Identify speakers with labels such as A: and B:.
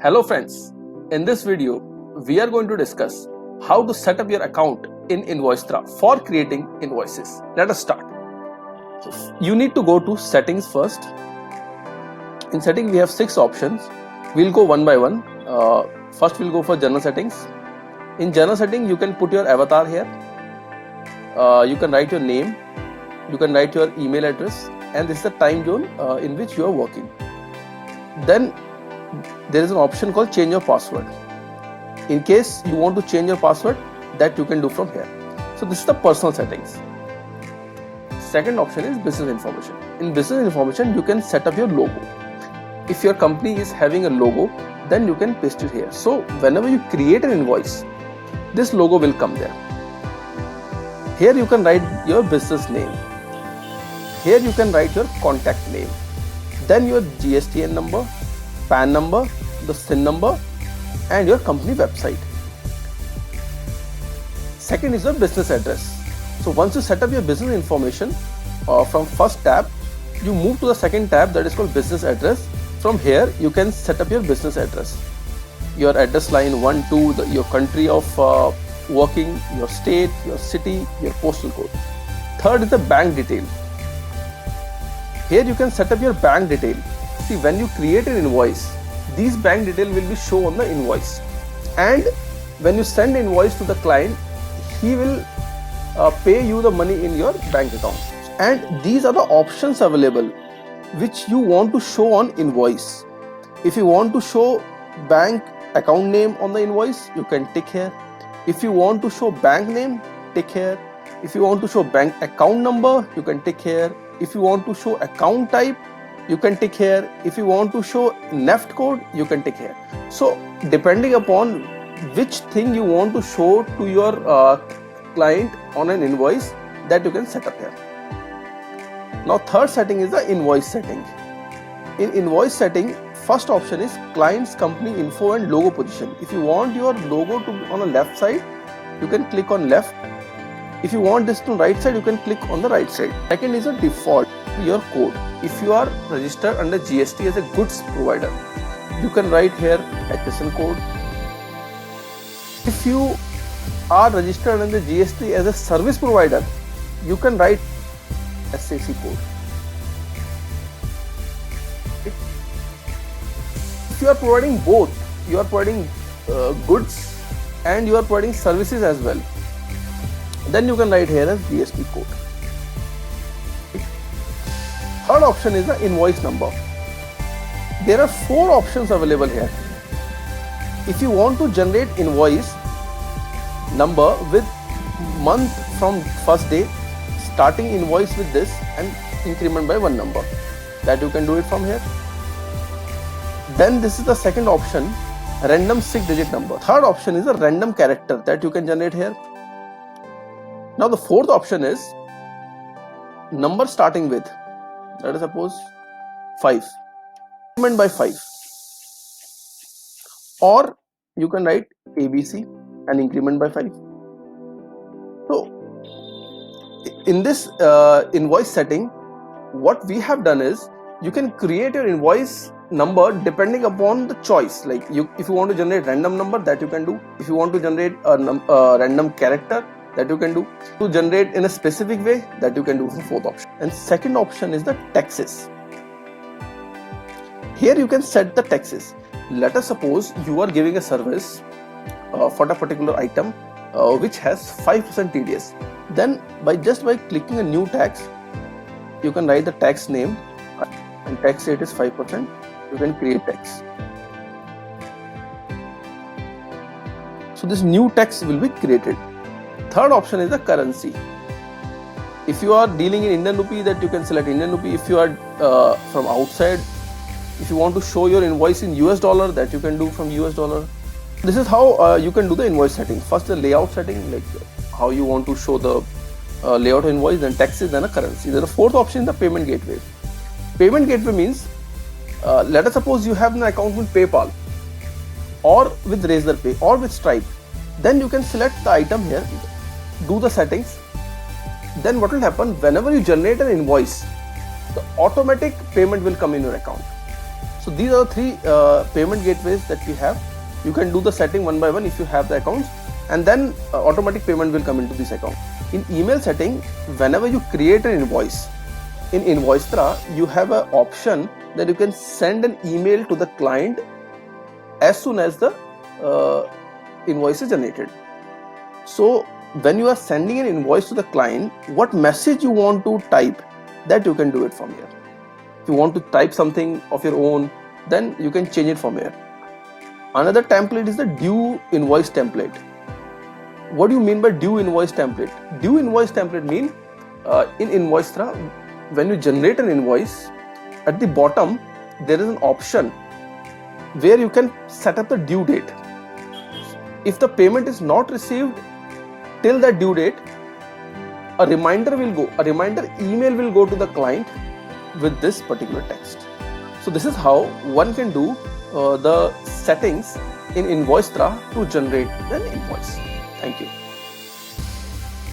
A: Hello friends, in this video we are going to discuss how to set up your account in Invoictra for creating invoices. Let us start. You need to go to settings first. In setting we have 6 options. We'll go one by one. First we'll go for general settings. In general setting you can put your avatar here. You can write your name, you can write your email address, and this is the time zone in which you are working. Then there is an option called change your password. In case you want to change your password, that you can do from here. So this is the personal settings. Second option is business information. In business information you can set up your logo. If your company is having a logo, then you can paste it here. So whenever you create an invoice, this logo will come there. Here you can write your business name. Here you can write your contact name. Then your GSTN number, PAN number, the SIN number, and your company website. Second is your business address. So once you set up your business information from first tab, you move to the second tab that is called business address. From here you can set up your business address. Your address line 1, 2, your country of working, your state, your city, your postal code. Third is the bank detail. Here you can set up your bank detail. See, when you create an invoice, these bank detail will be shown on the invoice, and when you send invoice to the client, he will pay you the money in your bank account. And these are the options available which you want to show on invoice. If you want to show bank account name on the invoice, you can tick here. If you want to show bank name, tick here. If you want to show bank account number, you can tick here. If you want to show account type, you can tick here. If you want to show NEFT code, you can tick here. So depending upon which thing you want to show to your client on an invoice, that you can set up here. Now third setting is the invoice setting. In invoice setting, first option is client's company info and logo position. If you want your logo to be on the left side, you can click on left. If you want this to right side, you can click on the right side. Second is a default, your code. If you are registered under GST as a goods provider, you can write here HSN code. If you are registered under GST as a service provider, you can write SAC code. If you are providing both, you are providing goods and you are providing services as well, then you can write here as GST code. Third option is the invoice number. There are 4 options available here. If you want to generate invoice number with month from first day, starting invoice with this and increment by 1 number, that you can do it from here. Then this is the second option, random 6-digit number. Third option is a random character that you can generate here. Now the fourth option is number starting with, let us suppose 5, increment by 5, or you can write ABC and increment by 5. So in this invoice setting, what we have done is you can create your invoice number depending upon the choice. Like if you want to generate random number, that you can do. If you want to generate a random character, that you can do. To generate in a specific way, that you can do for fourth option. And second option is the taxes. Here you can set the taxes. Let us suppose you are giving a service for a particular item which has 5% TDS. Then by clicking a new tax, you can write the tax name and tax rate is 5%. You can create tax. So this new tax will be created. Third option is the currency. If you are dealing in Indian rupee, that you can select Indian rupee. If you are from outside, if you want to show your invoice in US dollar, that you can do from US dollar. This is how you can do the invoice setting. First the layout setting, like how you want to show the layout of invoice, then taxes, then a currency. Then the fourth option is the payment gateway. Payment gateway means, let us suppose you have an account with PayPal or with Razorpay or with Stripe. Then you can select the item here, do the settings. Then what will happen, whenever you generate an invoice, the automatic payment will come in your account. So these are the three payment gateways that we have. You can do the setting one by one if you have the accounts, and then automatic payment will come into this account. In email setting, whenever you create an invoice, in Invoicera, you have an option that you can send an email to the client as soon as the invoice is generated. So when you are sending an invoice to the client, what message you want to type, that you can do it from here. If you want to type something of your own, then you can change it from here. Another template is the due invoice template. What do you mean by due invoice template? Due invoice template mean in Invoicera, when you generate an invoice, at the bottom there is an option where you can set up the due date. If the payment is not received till that due date, a reminder email will go to the client with this particular text. So this is how one can do the settings in Invoicera to generate an invoice. Thank you.